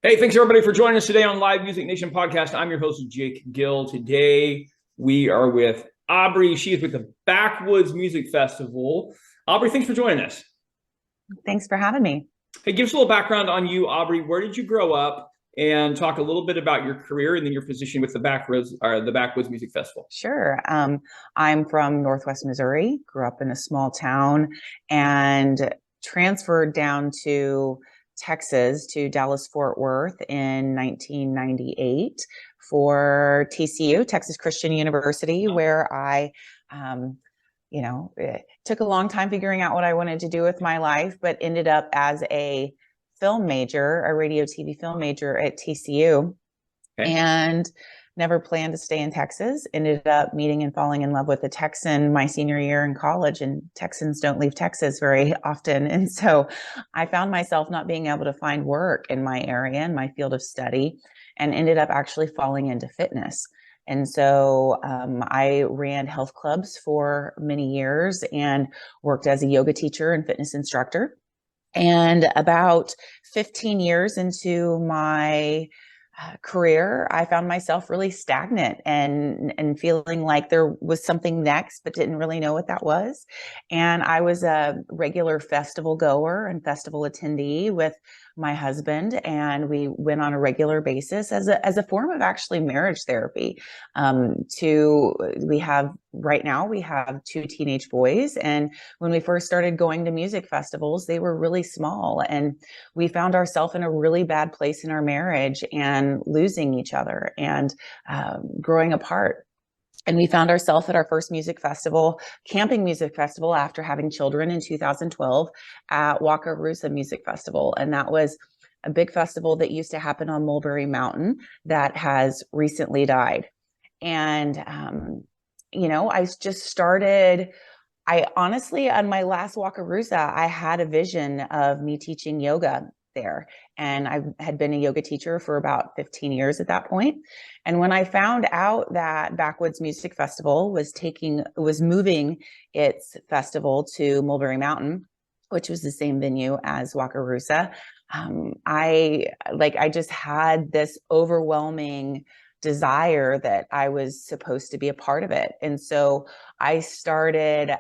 Hey, thanks everybody for joining us today on Live Music Nation podcast. I'm your host, Jake Gill. Today we are with Aubrey. She is with the Backwoods Music Festival. Aubrey, thanks for joining us. Thanks for having me. Hey, give us a little background on you, Aubrey. Where did you grow up? And talk a little bit about your career and then your position with the Backwoods Music Festival. Sure. I'm from Northwest Missouri, grew up in a small town and transferred down to Texas, to Dallas Fort Worth in 1998 for TCU, Texas Christian University, where I it took a long time figuring out what I wanted to do with my life, but ended up as a film major, a radio TV film major at TCU. Okay. And never planned to stay in Texas. Ended up meeting and falling in love with a Texan my senior year in college, and Texans don't leave Texas very often. And so I found myself not being able to find work in my area, in my field of study, and ended up actually falling into fitness. And so I ran health clubs for many years and worked as a yoga teacher and fitness instructor. And about 15 years into my career, I found myself really stagnant and feeling like there was something next, but didn't really know what that was. And I was a regular festival goer and festival attendee with my husband, and we went on a regular basis as a form of actually marriage therapy. Right now we have two teenage boys, and when we first started going to music festivals, they were really small, and we found ourselves in a really bad place in our marriage and losing each other and growing apart. And we found ourselves at our first music festival, camping music festival, after having children in 2012 at Wakarusa Music Festival. And that was a big festival that used to happen on Mulberry Mountain that has recently died. And, I just started, I honestly, on my last Wakarusa, I had a vision of me teaching yoga there. And I had been a yoga teacher for about 15 years at that point. And when I found out that Backwoods Music Festival was moving its festival to Mulberry Mountain, which was the same venue as Wakarusa, I just had this overwhelming desire that I was supposed to be a part of it. And so I started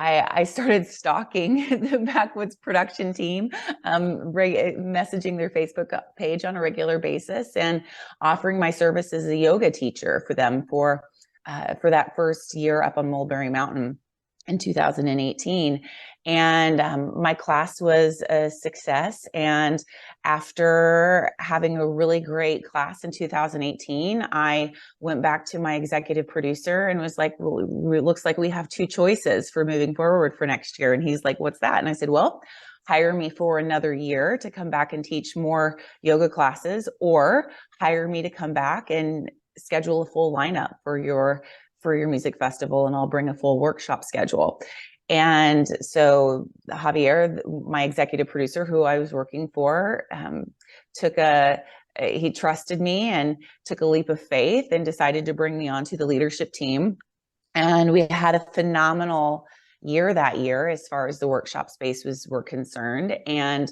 I started stalking the Backwoods production team, messaging their Facebook page on a regular basis and offering my service as a yoga teacher for them for that first year up on Mulberry Mountain in 2018. And my class was a success. And after having a really great class in 2018, I went back to my executive producer and was like, well, it looks like we have two choices for moving forward for next year. And he's like, what's that? And I said, well, hire me for another year to come back and teach more yoga classes, or hire me to come back and schedule a full lineup for your music festival, and I'll bring a full workshop schedule. And so Javier, my executive producer, who I was working for, he trusted me and took a leap of faith and decided to bring me onto the leadership team. And we had a phenomenal year that year as far as the workshop space were concerned. And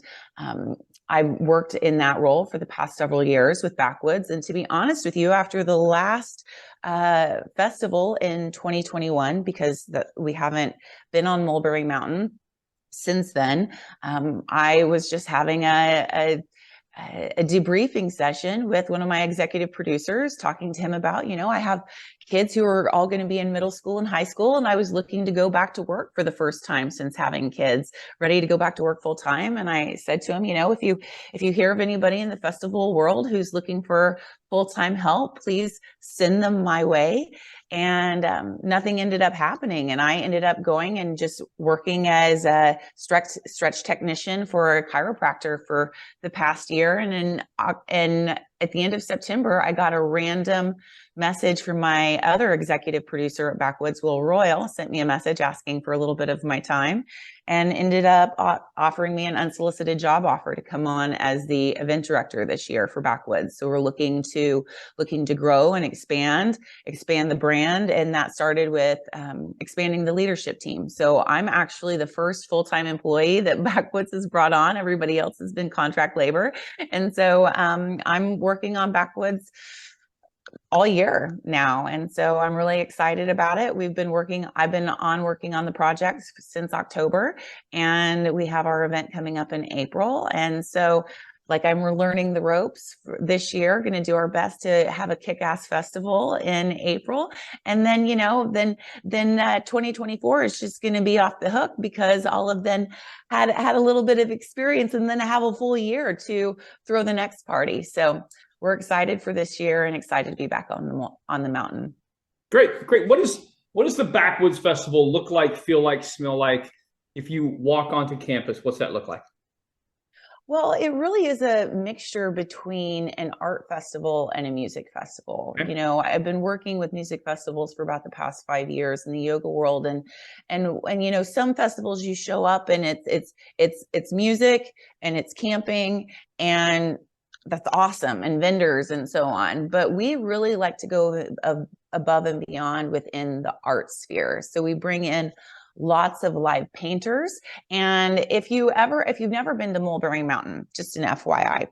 I worked in that role for the past several years with Backwoods. And to be honest with you, after the last festival in 2021, because we haven't been on Mulberry Mountain since then, I was just having a debriefing session with one of my executive producers, talking to him about, I have kids who are all going to be in middle school and high school, and I was looking to go back to work for the first time since having kids, ready to go back to work full time. And I said to him, if you hear of anybody in the festival world who's looking for full-time help, please send them my way. And nothing ended up happening. And I ended up going and just working as a stretch technician for a chiropractor for the past year. And in at the end of September, I got a random message from my other executive producer at Backwoods, Will Royal, sent me a message asking for a little bit of my time, and ended up offering me an unsolicited job offer to come on as the event director this year for Backwoods. So we're looking to grow and expand the brand, and that started with expanding the leadership team. So I'm actually the first full-time employee that Backwoods has brought on. Everybody else has been contract labor, and so I'm working on Backwoods all year now. And so I'm really excited about it. I've been working on the project since October, and we have our event coming up in April. And so I'm learning the ropes this year, going to do our best to have a kick-ass festival in April. And then, 2024 is just going to be off the hook because all of them had a little bit of experience, and then I have a full year to throw the next party. So we're excited for this year and excited to be back on the mountain. Great. What does the Backwoods Festival look like, feel like, smell like? If you walk onto campus, what's that look like? Well, it really is a mixture between an art festival and a music festival. Okay. I've been working with music festivals for about the past 5 years in the yoga world, and some festivals you show up and it's music and it's camping, and that's awesome, and vendors and so on. But we really like to go above and beyond within the art sphere. So we bring in lots of live painters. And if you've never been to Mulberry Mountain, just an FYI,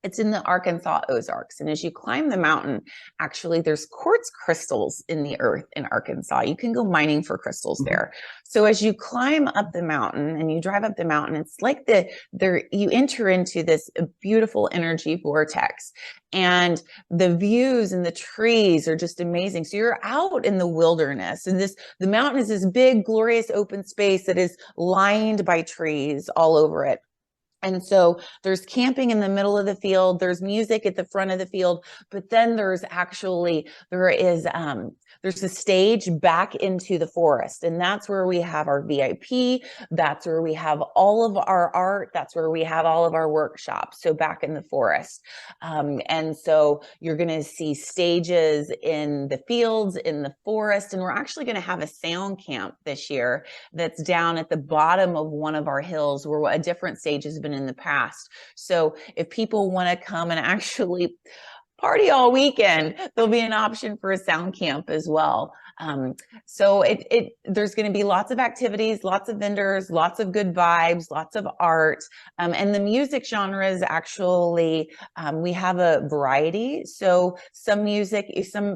it's in the Arkansas Ozarks. And as you climb the mountain, actually, there's quartz crystals in the earth in Arkansas. You can go mining for crystals there. So as you climb up the mountain and you drive up the mountain, it's like you enter into this beautiful energy vortex. And the views and the trees are just amazing. So you're out in the wilderness, and the mountain is this big, glorious open space that is lined by trees all over it. And so there's camping in the middle of the field, there's music at the front of the field, but then there's a stage back into the forest. And that's where we have our VIP. That's where we have all of our art. That's where we have all of our workshops. So back in the forest. And so you're going to see stages in the fields, in the forest. And we're actually going to have a sound camp this year that's down at the bottom of one of our hills where a different stage has been in the past. So if people want to come and actually party all weekend, there'll be an option for a sound camp as well. So there's going to be lots of activities, lots of vendors, lots of good vibes, lots of art. And the music genres, actually, we have a variety. So some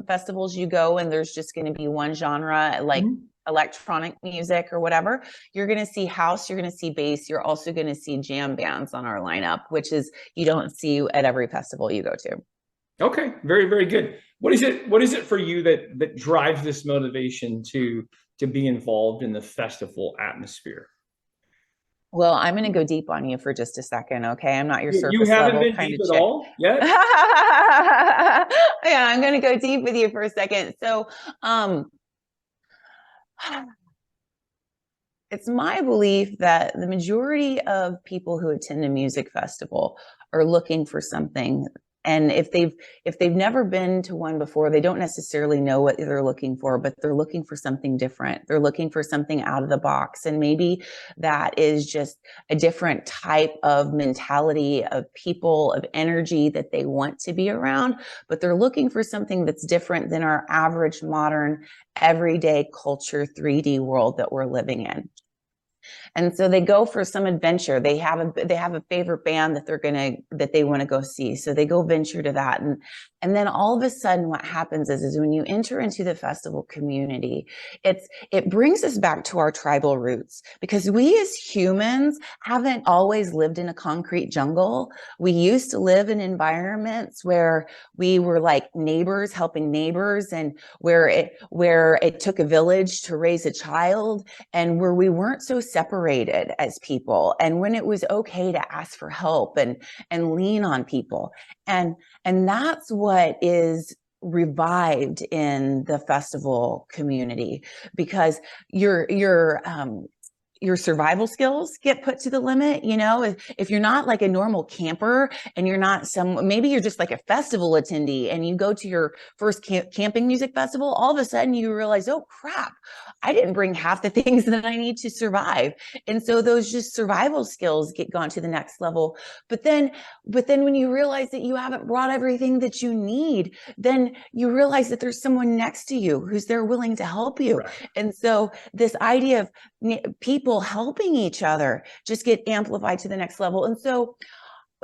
festivals you go and there's just going to be one genre, like electronic music or whatever. You're going to see house, you're going to see bass, you're also going to see jam bands on our lineup, which is you don't see at every festival you go to. Okay, very, very good. What is it for you that drives this motivation to be involved in the festival atmosphere? Well, I'm going to go deep on you for just a second, okay? I'm not your surface You haven't level been kind deep of at chick. all yet? Yeah, I'm going to go deep with you for a second. So, it's my belief that the majority of people who attend a music festival are looking for something. And if they've never been to one before, they don't necessarily know what they're looking for, but they're looking for something different. They're looking for something out of the box. And maybe that is just a different type of mentality of people, of energy that they want to be around, but they're looking for something that's different than our average modern everyday culture 3D world that we're living in. And so they go for some adventure. They have a favorite band that they want to go see. So they go venture to that. And then all of a sudden what happens is when you enter into the festival community, it brings us back to our tribal roots, because we as humans haven't always lived in a concrete jungle. We used to live in environments where we were like neighbors helping neighbors, and where it took a village to raise a child, and where we weren't so separated as people, and when it was okay to ask for help and lean on people. And that's what is revived in the festival community, because you're your survival skills get put to the limit. You know, if you're not like a normal camper and you're not maybe you're just like a festival attendee and you go to your first camping music festival, all of a sudden you realize, oh crap, I didn't bring half the things that I need to survive. And so those just survival skills get gone to the next level. But then when you realize that you haven't brought everything that you need, then you realize that there's someone next to you who's there willing to help you. Right. And so this idea of people helping each other just get amplified to the next level. And so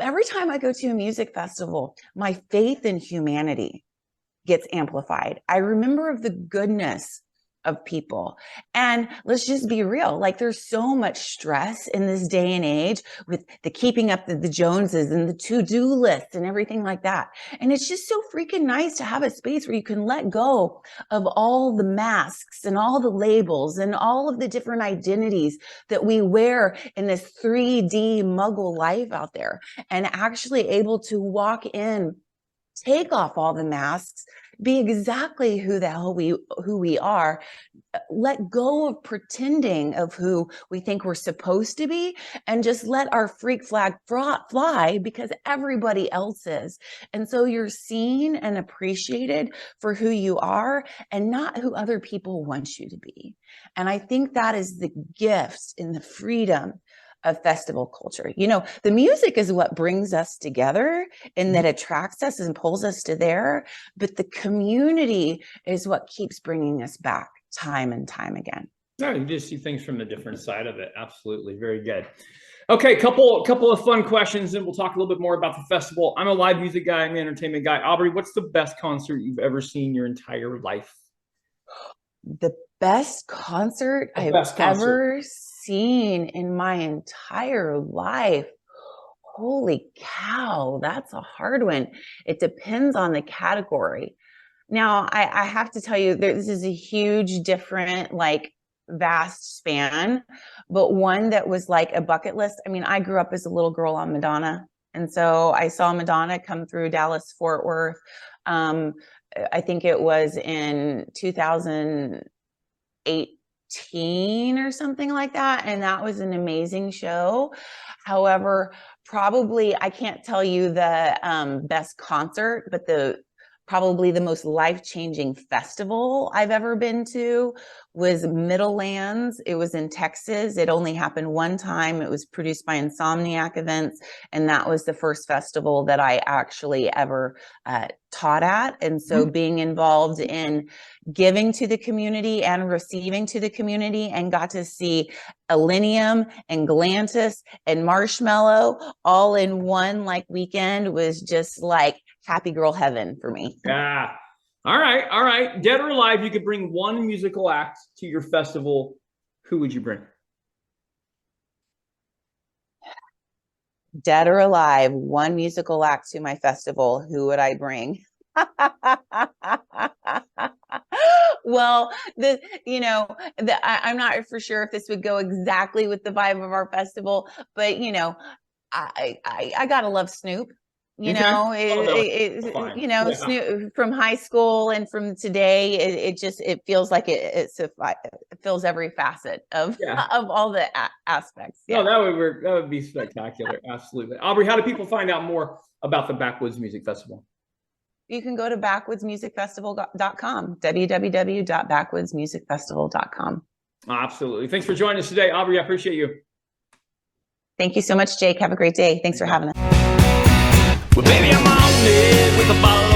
every time I go to a music festival, my faith in humanity gets amplified. I remember of the goodness of people. And let's just be real, like there's so much stress in this day and age with the keeping up the Joneses and the to-do list and everything like that. And it's just so freaking nice to have a space where you can let go of all the masks and all the labels and all of the different identities that we wear in this 3D muggle life out there, and actually able to walk in, take off all the masks, be exactly who the hell we are, let go of pretending of who we think we're supposed to be, and just let our freak flag fly because everybody else is. And so you're seen and appreciated for who you are and not who other people want you to be. And I think that is the gift and the freedom of festival culture. You know, the music is what brings us together and that attracts us and pulls us to there, but the community is what keeps bringing us back time and time again. No, you just see things from the different side of it. Absolutely. Very good. Okay, couple of fun questions, and we'll talk a little bit more about the festival. I'm a live music guy, I'm an entertainment guy. Aubrey, what's the best concert you've ever seen your entire life? The best concert I've ever seen in my entire life. Holy cow, that's a hard one. It depends on the category. Now, I have to tell you, this is a huge, different, like vast span, but one that was like a bucket list. I mean, I grew up as a little girl on Madonna. And so I saw Madonna come through Dallas, Fort Worth. I think it was in 2018 or something like that. And that was an amazing show. However, probably, I can't tell you the best concert, but probably the most life-changing festival I've ever been to was Middlelands. It was in Texas. It only happened one time. It was produced by Insomniac Events. And that was the first festival that I actually ever taught at. And so being involved in giving to the community and receiving to the community, and got to see Elenium and Galantis and Marshmallow all in one like weekend was just like happy girl heaven for me. Yeah. All right. Dead or alive, you could bring one musical act to your festival. Who would you bring? Dead or alive, one musical act to my festival. Who would I bring? Well, I'm not for sure if this would go exactly with the vibe of our festival, but I gotta love Snoop. Snoop from high school and from today, it feels like it fills every facet of all the aspects. Yeah. No, that would be spectacular. Absolutely. Aubrey, how do people find out more about the Backwoods Music Festival? You can go to backwoodsmusicfestival.com, www.backwoodsmusicfestival.com. Absolutely. Thanks for joining us today, Aubrey. I appreciate you. Thank you so much, Jake. Have a great day. Thanks for having us. Well, baby, I'm on it with a ball